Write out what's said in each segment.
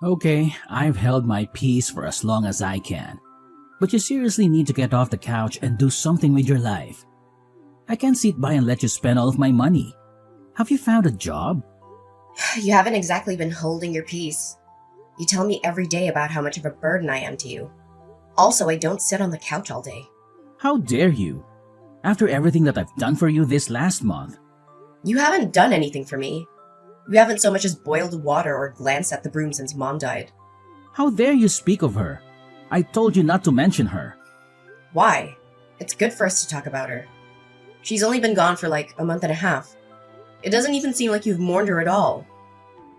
Okay, I've held my peace for as long as I can. But you seriously need to get off the couch and do something with your life. I can't sit by and let you spend all of my money. Have you found a job? You haven't exactly been holding your peace. You tell me every day about how much of a burden I am to you. Also, I don't sit on the couch all day. How dare you? After everything that I've done for you this last month. You haven't done anything for me. You haven't so much as boiled water or glanced at the broom since Mom died. How dare you speak of her? I told you not to mention her. Why? It's good for us to talk about her. She's only been gone for like a month and a half. It doesn't even seem like you've mourned her at all.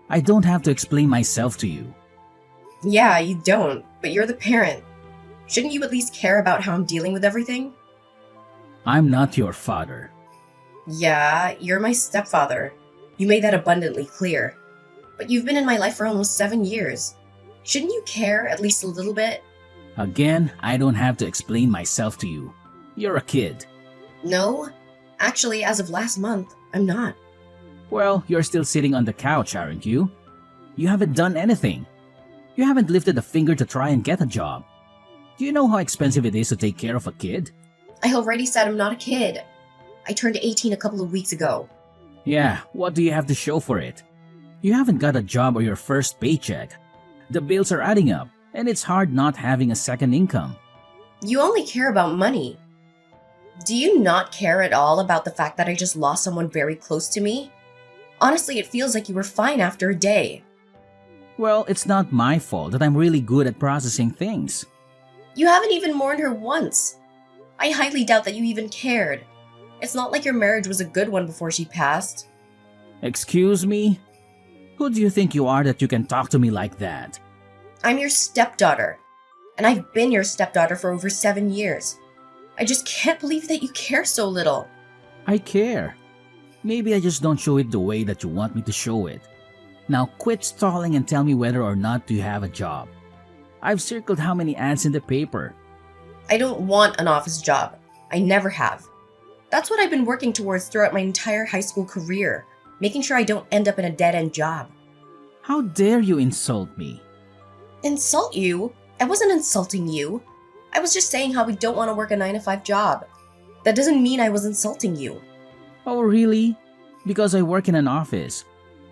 I don't have to explain myself to you. Yeah, you don't, but you're the parent. Shouldn't you at least care about how I'm dealing with everything? I'm not your father. Yeah, you're my stepfather. You made that abundantly clear. But you've been in my life for almost 7 years. Shouldn't you care at least a little bit? Again, I don't have to explain myself to you. You're a kid. No, actually, as of last month, I'm not. Well, you're still sitting on the couch, aren't you? You haven't done anything. You haven't lifted a finger to try and get a job. Do you know how expensive it is to take care of a kid? I already said I'm not a kid. I turned 18 a couple of weeks ago. Yeah, what do you have to show for it? You haven't got a job or your first paycheck. The bills are adding up, and it's hard not having a second income. You only care about money. Do you not care at all about the fact that I just lost someone very close to me? Honestly, it feels like you were fine after a day. Well, it's not my fault that I'm really good at processing things. You haven't even mourned her once. I highly doubt that you even cared. It's not like your marriage was a good one before she passed. Excuse me? Who do you think you are that you can talk to me like that? I'm your stepdaughter, and I've been your stepdaughter for over 7 years. I just can't believe that you care so little. I care. Maybe I just don't show it the way that you want me to show it. Now quit stalling and tell me whether or not you have a job. I've circled how many ads in the paper. I don't want an office job. I never have. That's what I've been working towards throughout my entire high school career, making sure I don't end up in a dead-end job. How dare you insult me? Insult you? I wasn't insulting you. I was just saying how we don't want to work a 9-to-5 job. That doesn't mean I was insulting you. Oh, really? Because I work in an office.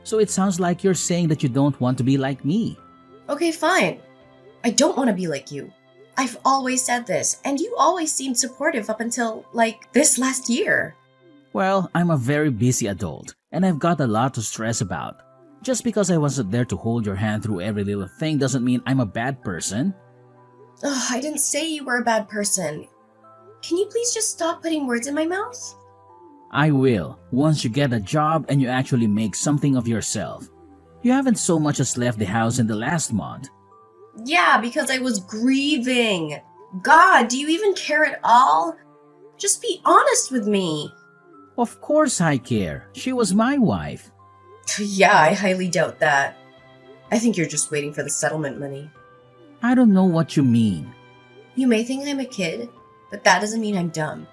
So it sounds like you're saying that you don't want to be like me. Okay, fine. I don't want to be like you. I've always said this, and you always seemed supportive up until, like, this last year. Well, I'm a very busy adult, and I've got a lot to stress about. Just because I wasn't there to hold your hand through every little thing doesn't mean I'm a bad person. Ugh, I didn't say you were a bad person. Can you please just stop putting words in my mouth? I will, once you get a job and you actually make something of yourself. You haven't so much as left the house in the last month. Yeah, because I was grieving. God, do you even care at all? Just be honest with me. Of course I care. She was my wife. Yeah, I highly doubt that. I think you're just waiting for the settlement money. I don't know what you mean. You may think I'm a kid, but that doesn't mean I'm dumb.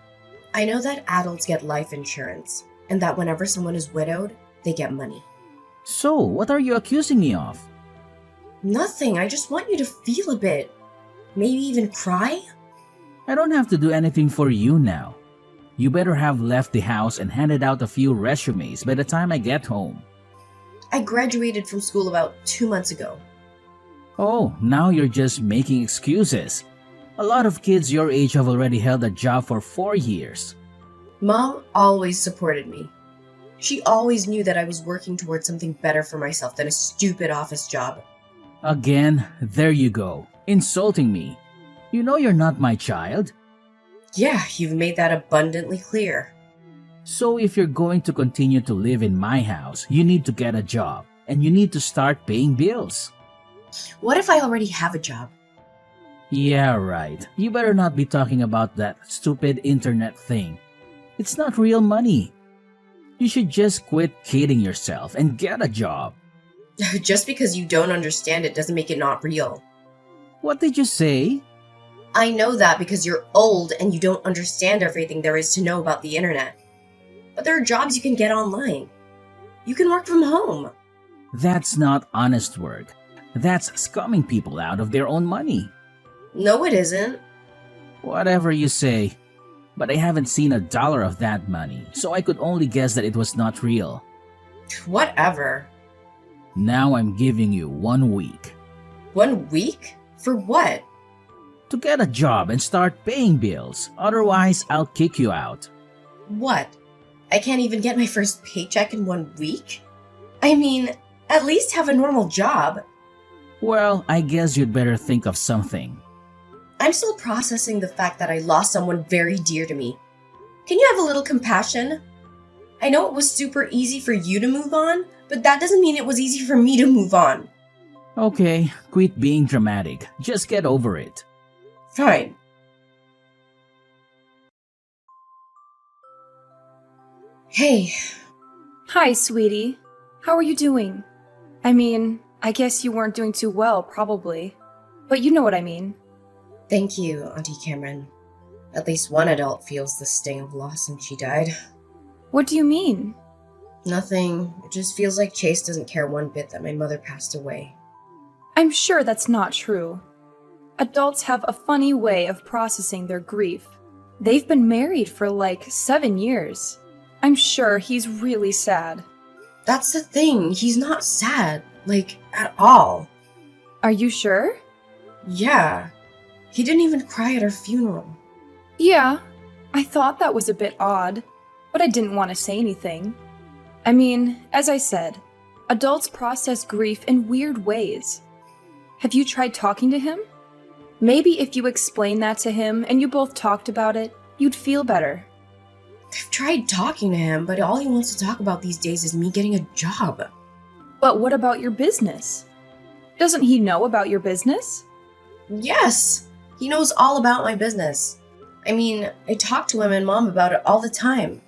I know that adults get life insurance, and that whenever someone is widowed, they get money. So, what are you accusing me of? Nothing, I just want you to feel a bit. Maybe even cry? I don't have to do anything for you now. You better have left the house and handed out a few resumes by the time I get home. I graduated from school about 2 months ago. Oh, now you're just making excuses. A lot of kids your age have already held a job for 4 years. Mom always supported me. She always knew that I was working towards something better for myself than a stupid office job. Again, there you go, insulting me. You know you're not my child. Yeah, you've made that abundantly clear. So if you're going to continue to live in my house, you need to get a job, and you need to start paying bills. What if I already have a job? Yeah, right. You better not be talking about that stupid internet thing. It's not real money. You should just quit kidding yourself and get a job. Just because you don't understand it doesn't make it not real. What did you say? I know that because you're old and you don't understand everything there is to know about the internet. But there are jobs you can get online. You can work from home. That's not honest work. That's scumming people out of their own money. No, it isn't. Whatever you say. But I haven't seen $1 of that money, so I could only guess that it was not real. Whatever. Now I'm giving you 1 week 1 week? For what? to get a job and start paying bills. Otherwise, I'll kick you out. What? I can't even get my first paycheck in 1 week? I mean, at least have a normal job. Well, I guess you'd better think of something. I'm still processing the fact that I lost someone very dear to me. Can you have a little compassion? I know it was super easy for you to move on, but that doesn't mean it was easy for me to move on. Okay, quit being dramatic. Just get over it. Fine. Hey, Hi, sweetie. How are you doing? I mean, I guess you weren't doing too well, probably. But you know what I mean. thank you, Auntie Cameron. At least one adult feels the sting of loss since she died. What do you mean? Nothing. It just feels like Chase doesn't care one bit that my mother passed away. I'm sure that's not true. Adults have a funny way of processing their grief. They've been married for like 7 years. I'm sure he's really sad. That's the thing. He's not sad. Like, at all. Are you sure? Yeah. He didn't even cry at her funeral. Yeah, I thought that was a bit odd, but I didn't want to say anything. I mean, as I said, adults process grief in weird ways. Have you tried talking to him? Maybe if you explained that to him and you both talked about it, you'd feel better. I've tried talking to him, but all he wants to talk about these days is me getting a job. But what about your business? Doesn't he know about your business? Yes! He knows all about my business. I mean, I talk to him and Mom about it all the time.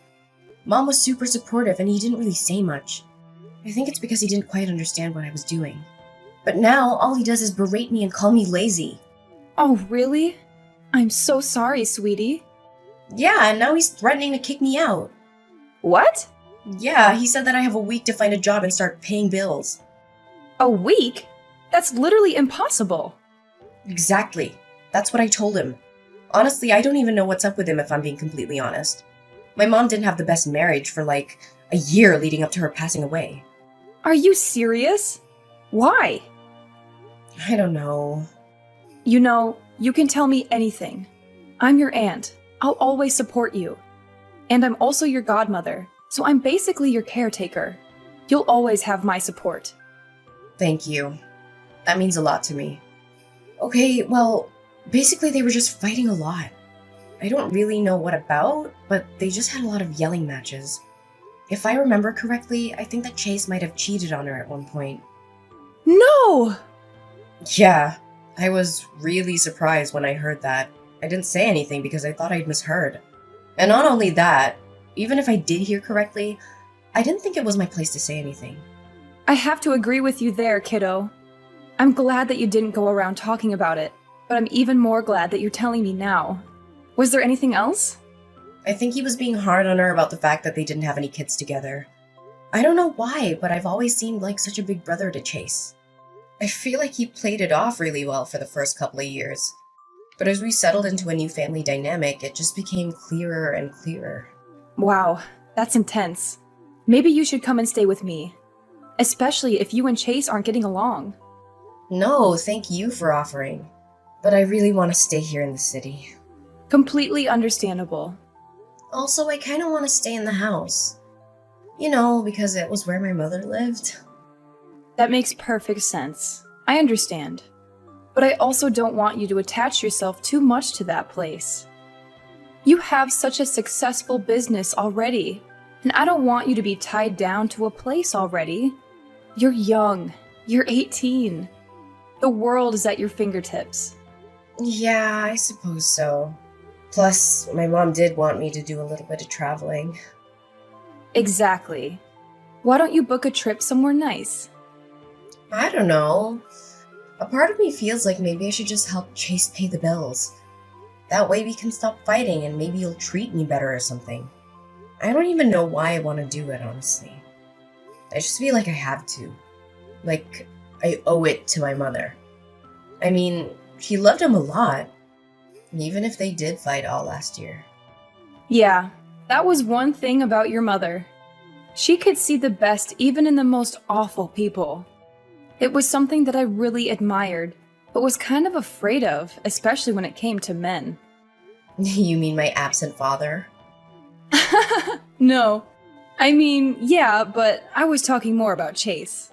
Mom was super supportive and he didn't really say much. I think it's because he didn't quite understand what I was doing. But now, all he does is berate me and call me lazy. Oh, really? I'm so sorry, sweetie. Yeah, and now he's threatening to kick me out. What? Yeah, he said that I have a week to find a job and start paying bills. A week? That's literally impossible. Exactly. That's what I told him. Honestly, I don't even know what's up with him if I'm being completely honest. My mom didn't have the best marriage for like a year leading up to her passing away. Are you serious? Why? I don't know. You know, you can tell me anything. I'm your aunt. I'll always support you. And I'm also your godmother, so I'm basically your caretaker. You'll always have my support. Thank you. That means a lot to me. Okay, well, basically they were just fighting a lot. I don't really know what about, but they just had a lot of yelling matches. If I remember correctly, I think that Chase might have cheated on her at one point. No! Yeah, I was really surprised when I heard that. I didn't say anything because I thought I'd misheard. And not only that, even if I did hear correctly, I didn't think it was my place to say anything. I have to agree with you there, kiddo. I'm glad that you didn't go around talking about it, but I'm even more glad that you're telling me now. Was there anything else? I think he was being hard on her about the fact that they didn't have any kids together. I don't know why, but I've always seemed like such a big brother to Chase. I feel like he played it off really well for the first couple of years. But as we settled into a new family dynamic, it just became clearer and clearer. Wow, that's intense. Maybe you should come and stay with me. Especially if you and Chase aren't getting along. No, thank you for offering. But I really want to stay here in the city. Completely understandable. Also, I kind of want to stay in the house. You know, because it was where my mother lived. That makes perfect sense. I understand. But I also don't want you to attach yourself too much to that place. You have such a successful business already, and I don't want you to be tied down to a place already. You're young. You're 18. The world is at your fingertips. Yeah, I suppose so. Plus, my mom did want me to do a little bit of traveling. Exactly. Why don't you book a trip somewhere nice? I don't know. A part of me feels like maybe I should just help Chase pay the bills. That way we can stop fighting and maybe he'll treat me better or something. I don't even know why I want to do it, honestly. I just feel like I have to. Like, I owe it to my mother. I mean, she loved him a lot, even if they did fight all last year. Yeah, that was one thing about your mother. She could see the best even in the most awful people. It was something that I really admired, but was kind of afraid of, especially when it came to men. You mean my absent father? No. I mean, yeah, but I was talking more about Chase.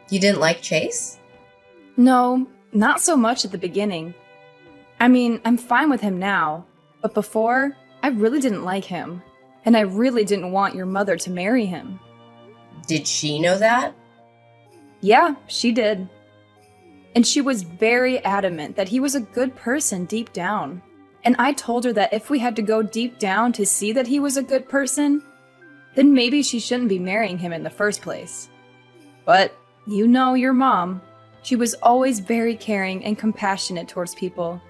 You didn't like Chase? No, not so much at the beginning. I mean, I'm fine with him now, but before, I really didn't like him, and I really didn't want your mother to marry him. Did she know that? Yeah, she did. And she was very adamant that he was a good person deep down. And I told her that if we had to go deep down to see that he was a good person, then maybe she shouldn't be marrying him in the first place. But you know your mom. She was always very caring and compassionate towards people.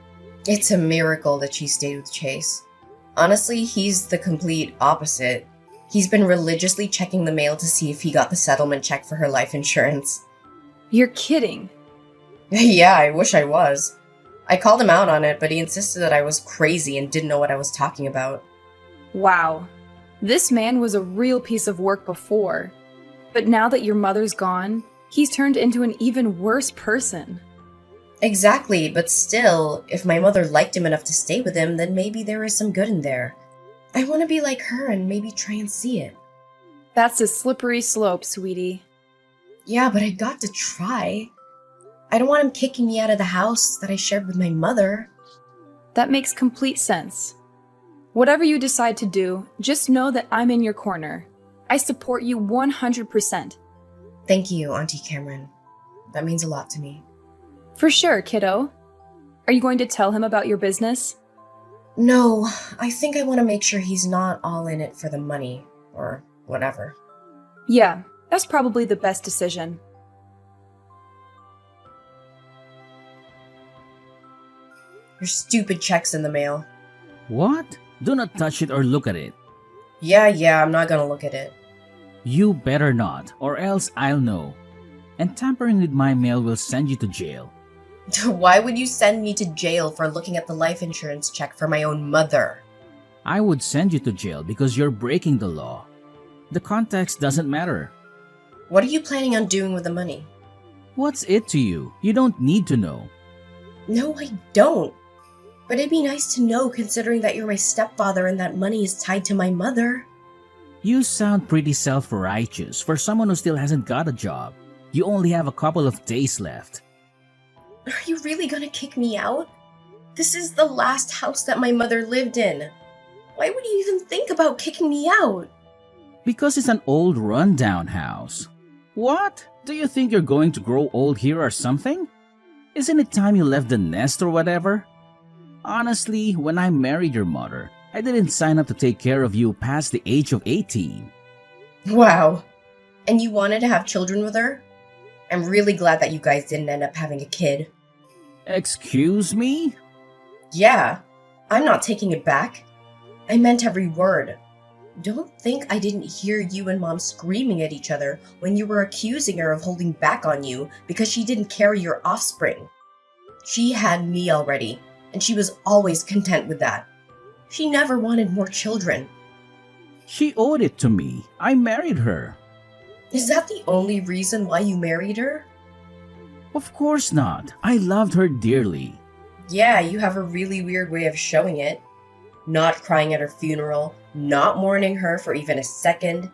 It's a miracle that she stayed with Chase. Honestly, he's the complete opposite. He's been religiously checking the mail to see if he got the settlement check for her life insurance. You're kidding. Yeah, I wish I was. I called him out on it, but he insisted that I was crazy and didn't know what I was talking about. Wow. This man was a real piece of work before. But now that your mother's gone, he's turned into an even worse person. Exactly, but still, if my mother liked him enough to stay with him, then maybe there is some good in there. I want to be like her and maybe try and see it. That's a slippery slope, sweetie. Yeah, but I got to try. I don't want him kicking me out of the house that I shared with my mother. That makes complete sense. Whatever you decide to do, just know that I'm in your corner. I support you 100%. Thank you, Auntie Cameron. That means a lot to me. For sure, kiddo. Are you going to tell him about your business? No, I think I want to make sure he's not all in it for the money, or whatever. Yeah, that's probably the best decision. Your stupid check's in the mail. What? Do not touch it or look at it. Yeah, I'm not gonna look at it. You better not, or else I'll know. And tampering with my mail will send you to jail. Why would you send me to jail for looking at the life insurance check for my own mother? I would send you to jail because you're breaking the law. The context doesn't matter. What are you planning on doing with the money? What's it to you? You don't need to know. No, I don't. But it'd be nice to know considering that you're my stepfather and that money is tied to my mother. You sound pretty self-righteous for someone who still hasn't got a job. You only have a couple of days left. Are you really gonna kick me out? This is the last house that my mother lived in. Why would you even think about kicking me out? Because it's an old rundown house. What? Do you think you're going to grow old here or something? Isn't it time you left the nest or whatever? Honestly, when I married your mother, I didn't sign up to take care of you past the age of 18. Wow. And you wanted to have children with her? I'm really glad that you guys didn't end up having a kid. Excuse me? Yeah, I'm not taking it back. I meant every word. Don't think I didn't hear you and Mom screaming at each other when you were accusing her of holding back on you because she didn't carry your offspring. She had me already, and she was always content with that. She never wanted more children. She owed it to me. I married her. Is that the only reason why you married her? Of course not. I loved her dearly. Yeah, you have a really weird way of showing it. Not crying at her funeral, not mourning her for even a second,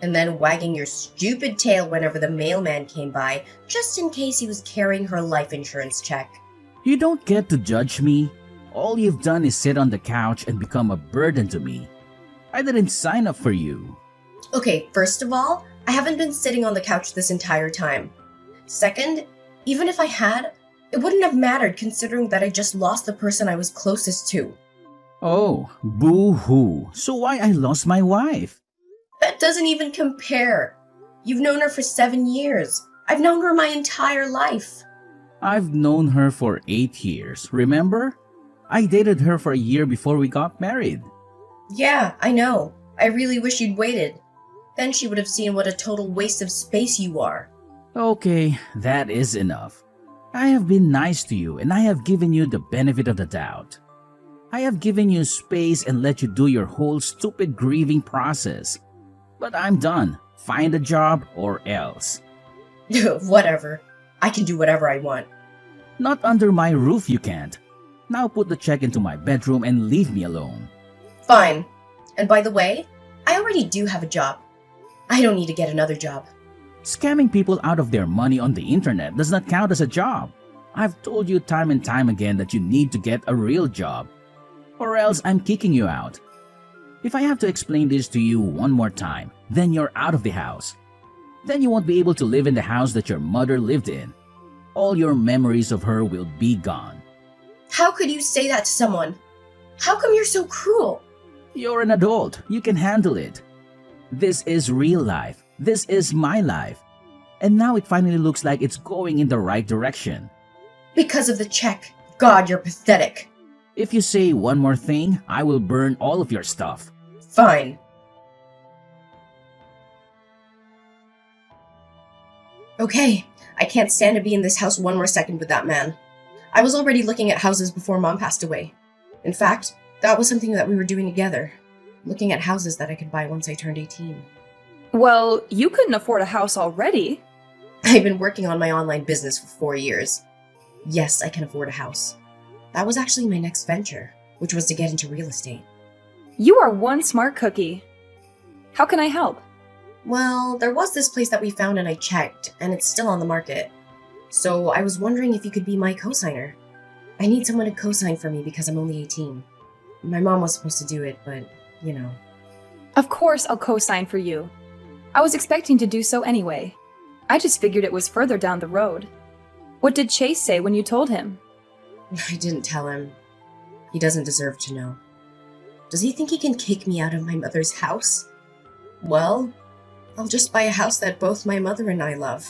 and then wagging your stupid tail whenever the mailman came by, just in case he was carrying her life insurance check. You don't get to judge me. All you've done is sit on the couch and become a burden to me. I didn't sign up for you. Okay, first of all, I haven't been sitting on the couch this entire time. Second, even if I had, it wouldn't have mattered considering that I just lost the person I was closest to. Oh, boo-hoo. So why I lost my wife? That doesn't even compare. You've known her for 7 years. I've known her my entire life. I've known her for 8 years, remember? I dated her for a year before we got married. Yeah, I know. I really wish you'd waited. Then she would have seen what a total waste of space you are. Okay, that is enough. I have been nice to you and I have given you the benefit of the doubt. I have given you space and let you do your whole stupid grieving process. But I'm done. Find a job or else. Whatever. I can do whatever I want. Not under my roof you can't. Now put the check into my bedroom and leave me alone. Fine. And by the way, I already do have a job. I don't need to get another job. Scamming people out of their money on the internet does not count as a job. I've told you time and time again that you need to get a real job. Or else I'm kicking you out. If I have to explain this to you one more time, then you're out of the house. Then you won't be able to live in the house that your mother lived in. All your memories of her will be gone. How could you say that to someone? How come you're so cruel? You're an adult. You can handle it. This is real life. This is my life. And now it finally looks like it's going in the right direction. Because of the check. God, you're pathetic. If you say one more thing, I will burn all of your stuff. Fine. Okay, I can't stand to be in this house one more second with that man. I was already looking at houses before Mom passed away. In fact, that was something that we were doing together. Looking at houses that I could buy once I turned 18. Well, you couldn't afford a house already. I've been working on my online business for 4 years. Yes, I can afford a house. That was actually my next venture, which was to get into real estate. You are one smart cookie. How can I help? Well, there was this place that we found and I checked, and it's still on the market. So I was wondering if you could be my co-signer. I need someone to co-sign for me because I'm only 18. My mom was supposed to do it, but, you know. Of course I'll co-sign for you. I was expecting to do so anyway. I just figured it was further down the road. What did Chase say when you told him? I didn't tell him. He doesn't deserve to know. Does he think he can kick me out of my mother's house? Well, I'll just buy a house that both my mother and I love.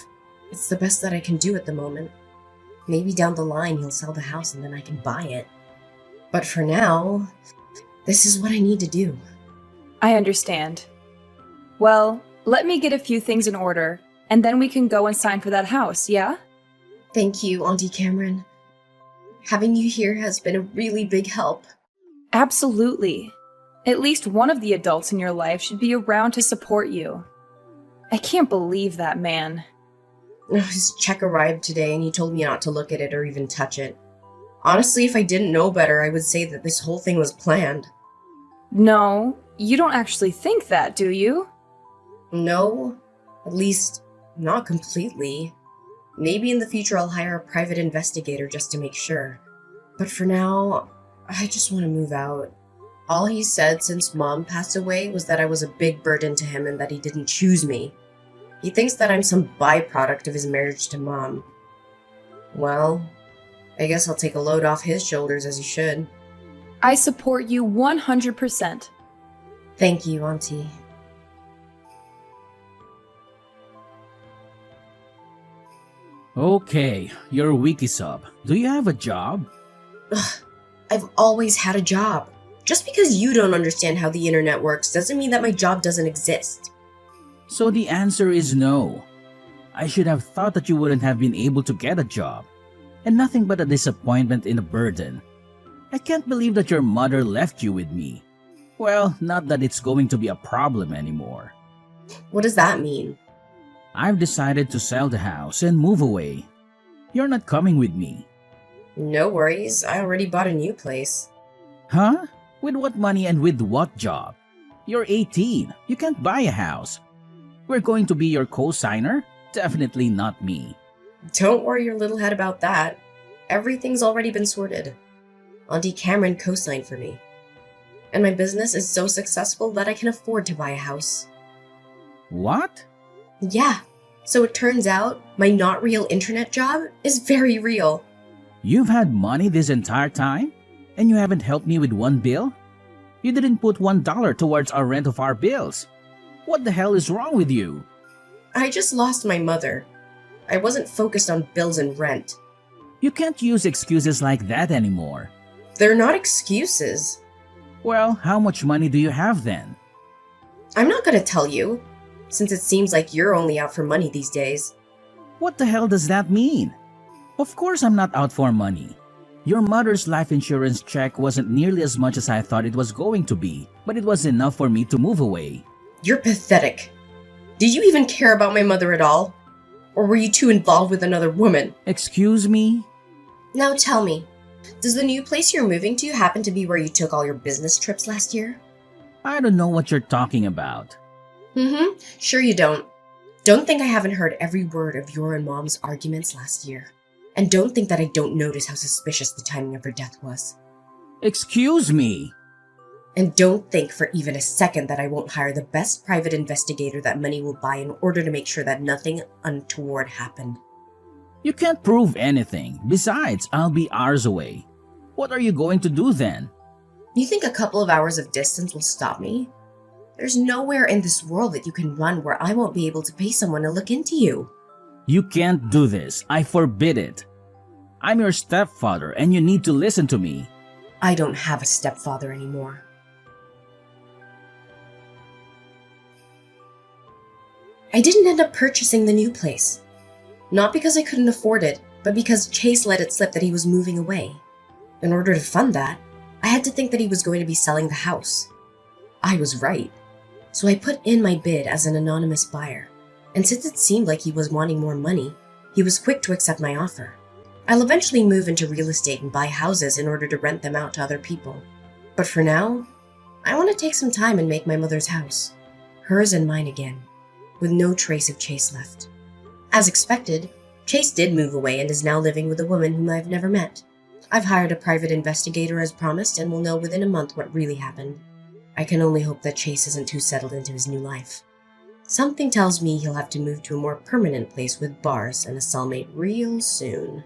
It's the best that I can do at the moment. Maybe down the line he'll sell the house and then I can buy it. But for now, this is what I need to do. I understand. Well, let me get a few things in order, and then we can go and sign for that house, yeah? Thank you, Auntie Cameron. Having you here has been a really big help. Absolutely. At least one of the adults in your life should be around to support you. I can't believe that man. His check arrived today and he told me not to look at it or even touch it. Honestly, if I didn't know better, I would say that this whole thing was planned. No, you don't actually think that, do you? No, at least not completely. Maybe in the future I'll hire a private investigator just to make sure. But for now, I just want to move out. All he said since Mom passed away was that I was a big burden to him and that he didn't choose me. He thinks that I'm some byproduct of his marriage to Mom. Well, I guess I'll take a load off his shoulders as he should. I support you 100%. Thank you, Auntie. Okay, you're wiki sub. Do you have a job? Ugh, I've always had a job. Just because you don't understand how the internet works doesn't mean that my job doesn't exist. So the answer is no. I should have thought that you wouldn't have been able to get a job. And nothing but a disappointment and a burden. I can't believe that your mother left you with me. Well, not that it's going to be a problem anymore. What does that mean? I've decided to sell the house and move away. You're not coming with me. No worries, I already bought a new place. Huh? With what money and with what job? You're 18. You can't buy a house. We're going to be your co-signer? Definitely not me. Don't worry your little head about that. Everything's already been sorted. Auntie Cameron co-signed for me. And my business is so successful that I can afford to buy a house. What? Yeah, so it turns out my not real internet job is very real. You've had money this entire time? And you haven't helped me with one bill? You didn't put $1 towards our rent of our bills. What the hell is wrong with you? I just lost my mother. I wasn't focused on bills and rent. You can't use excuses like that anymore. They're not excuses. Well, how much money do you have then? I'm not gonna tell you, since it seems like you're only out for money these days. What the hell does that mean? Of course I'm not out for money. Your mother's life insurance check wasn't nearly as much as I thought it was going to be, but it was enough for me to move away. You're pathetic. Did you even care about my mother at all? Or were you too involved with another woman? Excuse me? Now tell me, does the new place you're moving to happen to be where you took all your business trips last year? I don't know what you're talking about. Sure you don't. Don't think I haven't heard every word of your and Mom's arguments last year. And don't think that I don't notice how suspicious the timing of her death was. Excuse me? And don't think for even a second that I won't hire the best private investigator that money will buy in order to make sure that nothing untoward happened. You can't prove anything. Besides, I'll be hours away. What are you going to do then? You think a couple of hours of distance will stop me? There's nowhere in this world that you can run where I won't be able to pay someone to look into you. You can't do this. I forbid it. I'm your stepfather and you need to listen to me. I don't have a stepfather anymore. I didn't end up purchasing the new place. Not because I couldn't afford it, but because Chase let it slip that he was moving away. In order to fund that, I had to think that he was going to be selling the house. I was right. So I put in my bid as an anonymous buyer. And since it seemed like he was wanting more money, he was quick to accept my offer. I'll eventually move into real estate and buy houses in order to rent them out to other people. But for now, I want to take some time and make my mother's house, hers and mine again, with no trace of Chase left. As expected, Chase did move away and is now living with a woman whom I've never met. I've hired a private investigator as promised and will know within a month what really happened. I can only hope that Chase isn't too settled into his new life. Something tells me he'll have to move to a more permanent place with bars and a cellmate real soon.